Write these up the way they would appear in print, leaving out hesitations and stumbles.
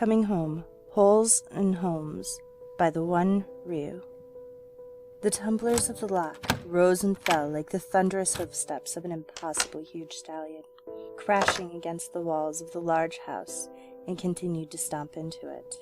Coming Home, Holes in Homes by The1Ryu. The tumblers of the lock rose and fell like the thunderous hoofsteps of an impossible huge stallion, crashing against the walls of the large house, and continued to stomp into it.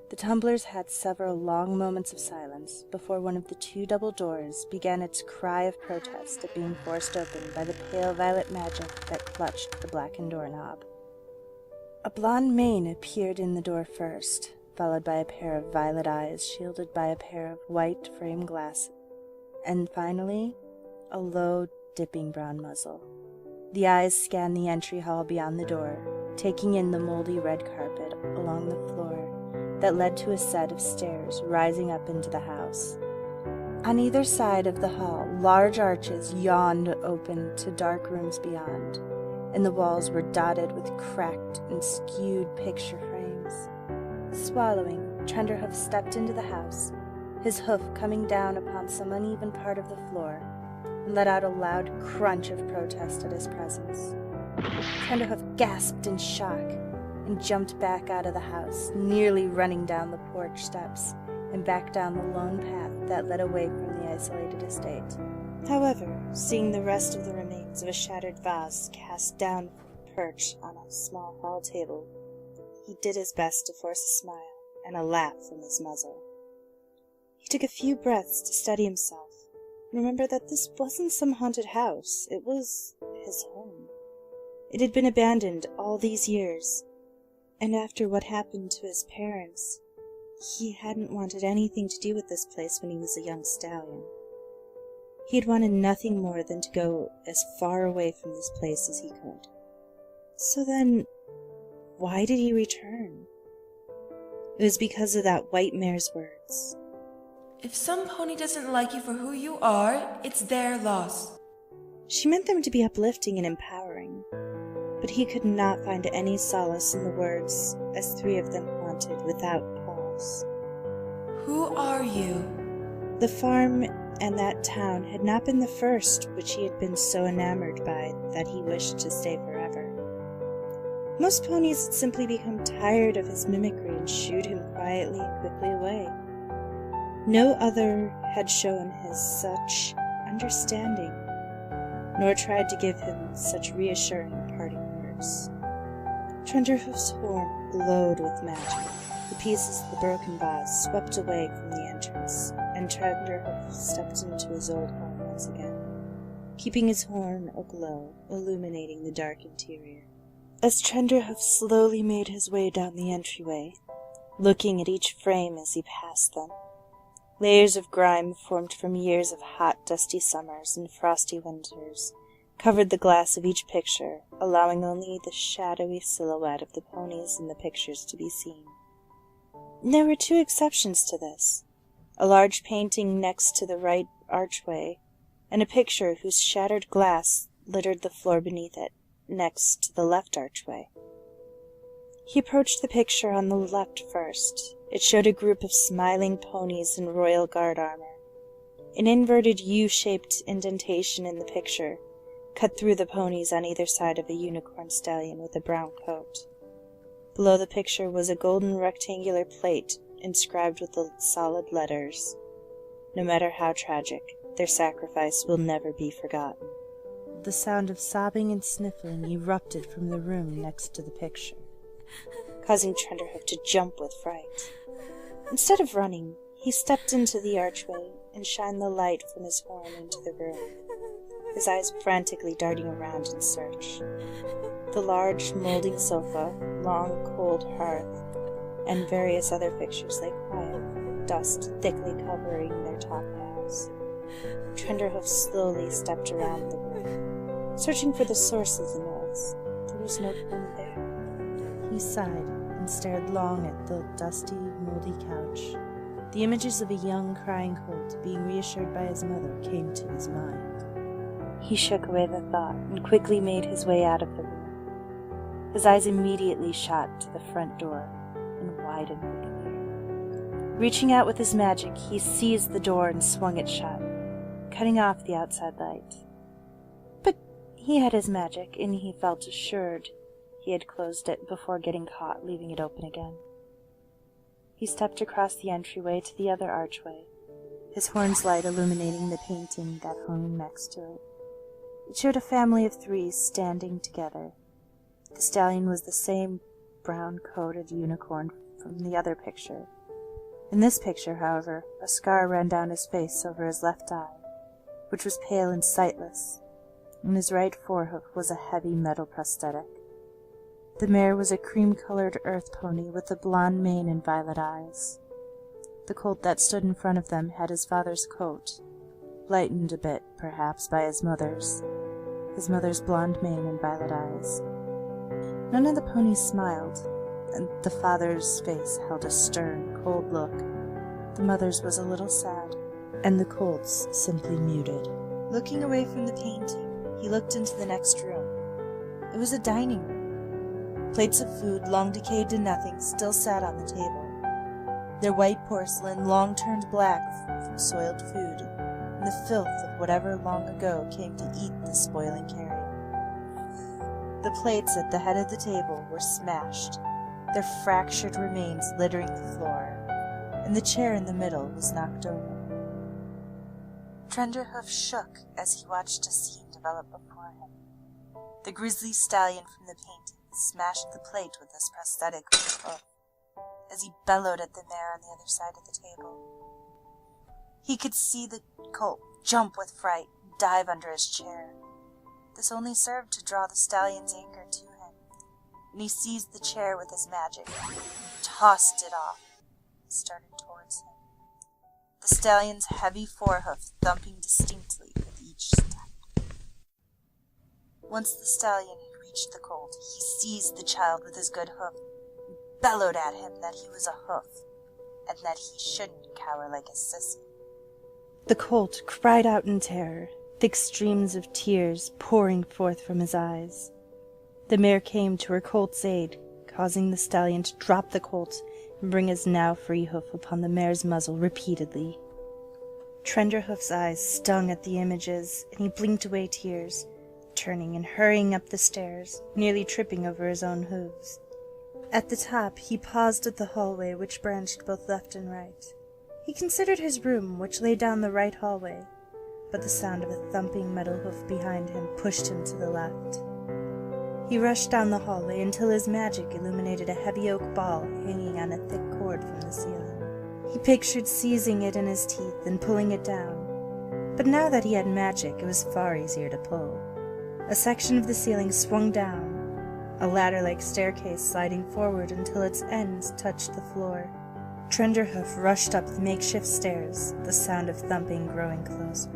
The tumblers had several long moments of silence before one of the two double doors began its cry of protest at being forced open by the pale violet magic that clutched the blackened doorknob. A blonde mane appeared in the door first, followed by a pair of violet eyes shielded by a pair of white frame glasses, and finally, a low, dipping brown muzzle. The eyes scanned the entry hall beyond the door, taking in the moldy red carpet along the floor that led to a set of stairs rising up into the house. On either side of the hall, large arches yawned open to dark rooms beyond, and the walls were dotted with cracked and skewed picture frames. Swallowing, Trenderhoof stepped into the house, his hoof coming down upon some uneven part of the floor, and let out a loud crunch of protest at his presence. Trenderhoof gasped in shock and jumped back out of the house, nearly running down the porch steps and back down the lone path that led away from the isolated estate. However, seeing the rest of the remains of a shattered vase cast down from a perch on a small hall table, he did his best to force a smile and a laugh from his muzzle. He took a few breaths to steady himself, and remember that this wasn't some haunted house. It was his home. It had been abandoned all these years, and after what happened to his parents, he hadn't wanted anything to do with this place when he was a young stallion. He had wanted nothing more than to go as far away from this place as he could. So then, why did he return? It was because of that white mare's words. If some pony doesn't like you for who you are, it's their loss. She meant them to be uplifting and empowering, but he could not find any solace in the words as three of them haunted without pause. Who are you? The farm and that town had not been the first which he had been so enamored by that he wished to stay forever. Most ponies had simply become tired of his mimicry and shooed him quietly and quickly away. No other had shown his such understanding, nor tried to give him such reassuring parting words. Trenderhoof's horn glowed with magic. The pieces of the broken vase swept away from the entrance, and Trenderhoof stepped into his old home once again, keeping his horn aglow, illuminating the dark interior. As Trenderhoof slowly made his way down the entryway, looking at each frame as he passed them, layers of grime formed from years of hot, dusty summers and frosty winters covered the glass of each picture, allowing only the shadowy silhouette of the ponies in the pictures to be seen. There were two exceptions to this: a large painting next to the right archway, and a picture whose shattered glass littered the floor beneath it, next to the left archway. He approached the picture on the left first. It showed a group of smiling ponies in royal guard armor. An inverted U-shaped indentation in the picture cut through the ponies on either side of a unicorn stallion with a brown coat. Below the picture was a golden rectangular plate inscribed with the solid letters, "No matter how tragic, their sacrifice will never be forgotten." The sound of sobbing and sniffling erupted from the room next to the picture, causing Trenderhoof to jump with fright. Instead of running, he stepped into the archway and shined the light from his horn into the room, his eyes frantically darting around in search. The large, molding sofa, long, cold hearth, and various other pictures lay quiet, dust thickly covering their top halves. Trenderhoof slowly stepped around the room, searching for the source of the noise. There was no pony there. He sighed and stared long at the dusty, moldy couch. The images of a young, crying colt being reassured by his mother came to his mind. He shook away the thought and quickly made his way out of the room. His eyes immediately shot to the front door and widened with fear. Reaching out with his magic, he seized the door and swung it shut, cutting off the outside light. But he had his magic, and he felt assured he had closed it before getting caught leaving it open again. He stepped across the entryway to the other archway, his horn's light illuminating the painting that hung next to it. It showed a family of 3 standing together. The stallion was the same brown-coated unicorn from the other picture. In this picture, however, a scar ran down his face over his left eye, which was pale and sightless, and his right forehoof was a heavy metal prosthetic. The mare was a cream-colored earth pony with a blonde mane and violet eyes. The colt that stood in front of them had his father's coat, lightened a bit, perhaps, by his mother's blonde mane and violet eyes. None of the ponies smiled, and the father's face held a stern, cold look. The mother's was a little sad, and the colt's simply muted. Looking away from the painting, he looked into the next room. It was a dining room. Plates of food, long decayed to nothing, still sat on the table. Their white porcelain long turned black from soiled food, and the filth of whatever long ago came to eat the spoiling carrion. The plates at the head of the table were smashed, their fractured remains littering the floor, and the chair in the middle was knocked over. Trenderhoof shook as he watched a scene develop before him. The grisly stallion from the painting smashed the plate with his prosthetic hoof as he bellowed at the mare on the other side of the table. He could see the colt jump with fright and dive under his chair. This only served to draw the stallion's anger to him, and he seized the chair with his magic, tossed it off, and started towards him, the stallion's heavy forehoof thumping distinctly with each step. Once the stallion had reached the colt, he seized the child with his good hoof and bellowed at him that he was a hoof, and that he shouldn't cower like a sissy. The colt cried out in terror, thick streams of tears pouring forth from his eyes. The mare came to her colt's aid, causing the stallion to drop the colt and bring his now free hoof upon the mare's muzzle repeatedly. Trenderhoof's eyes stung at the images, and he blinked away tears, turning and hurrying up the stairs, nearly tripping over his own hooves. At the top he paused at the hallway which branched both left and right. He considered his room, which lay down the right hallway, but the sound of a thumping metal hoof behind him pushed him to the left. He rushed down the hallway until his magic illuminated a heavy oak ball hanging on a thick cord from the ceiling. He pictured seizing it in his teeth and pulling it down, but now that he had magic, it was far easier to pull. A section of the ceiling swung down, a ladder-like staircase sliding forward until its ends touched the floor. Trenderhoof rushed up the makeshift stairs, the sound of thumping growing closer.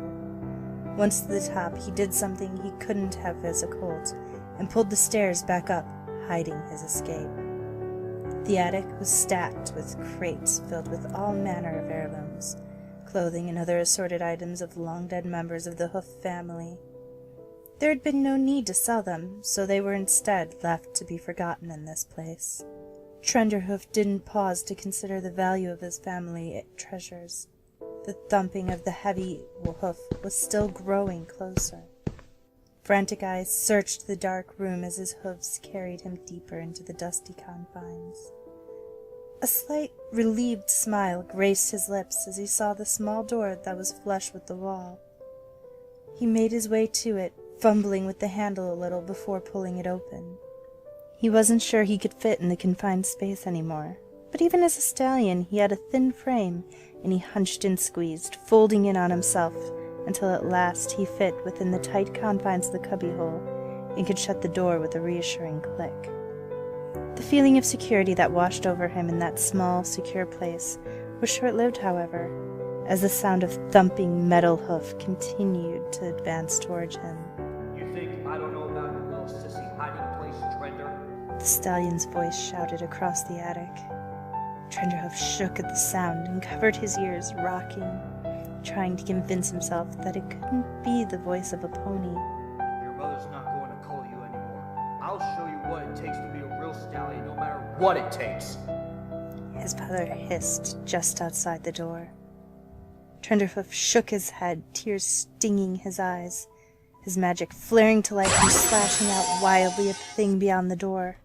Once to the top, he did something he couldn't have as a colt, and pulled the stairs back up, hiding his escape. The attic was stacked with crates filled with all manner of heirlooms, clothing and other assorted items of long-dead members of the Hoof family. There had been no need to sell them, so they were instead left to be forgotten in this place. Trenderhoof didn't pause to consider the value of his family treasures. The thumping of the heavy hoof was still growing closer. Frantic eyes searched the dark room as his hoofs carried him deeper into the dusty confines. A slight, relieved smile graced his lips as he saw the small door that was flush with the wall. He made his way to it, fumbling with the handle a little before pulling it open. He wasn't sure he could fit in the confined space anymore, but even as a stallion he had a thin frame, and he hunched and squeezed, folding in on himself, until at last he fit within the tight confines of the cubbyhole, and could shut the door with a reassuring click. The feeling of security that washed over him in that small, secure place was short-lived, however, as the sound of thumping metal hoof continued to advance towards him. You think I don't know about your little sissy hiding place, Trender? The stallion's voice shouted across the attic. Trenderhoof shook at the sound and covered his ears, rocking, trying to convince himself that it couldn't be the voice of a pony. Your mother's not going to call you anymore. I'll show you what it takes to be a real stallion, no matter what it takes. His father hissed just outside the door. Trenderhoof shook his head, tears stinging his eyes, his magic flaring to life and slashing out wildly at the thing beyond the door.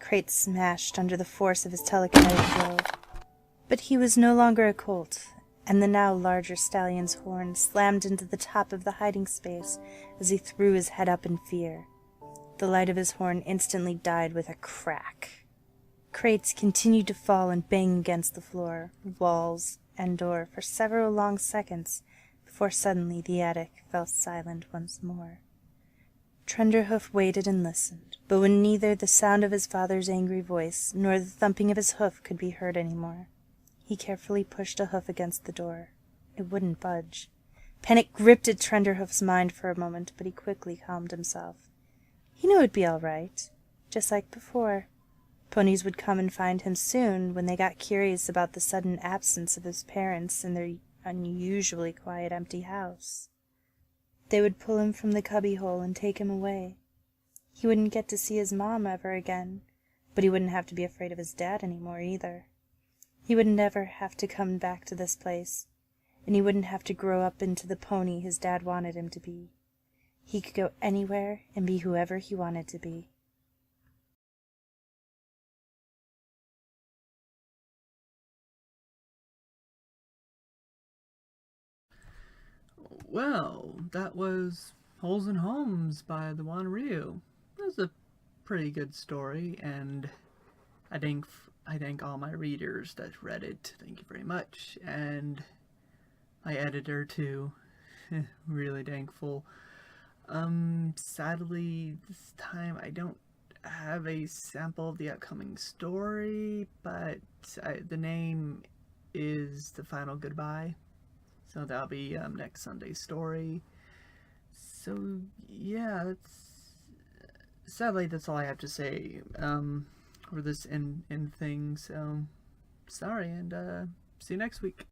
Crate smashed under the force of his telekinetic blow. But he was no longer a colt, and the now larger stallion's horn slammed into the top of the hiding space as he threw his head up in fear. The light of his horn instantly died with a crack. Crates continued to fall and bang against the floor, walls, and door for several long seconds before suddenly the attic fell silent once more. Trenderhoof waited and listened, but when neither the sound of his father's angry voice nor the thumping of his hoof could be heard any more, he carefully pushed a hoof against the door. It wouldn't budge. Panic gripped at Trenderhoof's mind for a moment, but he quickly calmed himself. He knew it'd be all right, just like before. Ponies would come and find him soon when they got curious about the sudden absence of his parents in their unusually quiet empty house. They would pull him from the cubbyhole and take him away. He wouldn't get to see his mom ever again, but he wouldn't have to be afraid of his dad anymore either. He would never have to come back to this place, and he wouldn't have to grow up into the pony his dad wanted him to be. He could go anywhere and be whoever he wanted to be. Well, that was Holes and Homes by The1Ryu. It was a pretty good story, and I thank all my readers that read it. Thank you very much, and my editor too. Really thankful. Sadly, this time I don't have a sample of the upcoming story, but the name is The Final Goodbye. So that'll be next Sunday's story. So yeah, sadly that's all I have to say for this end thing. So sorry, and see you next week.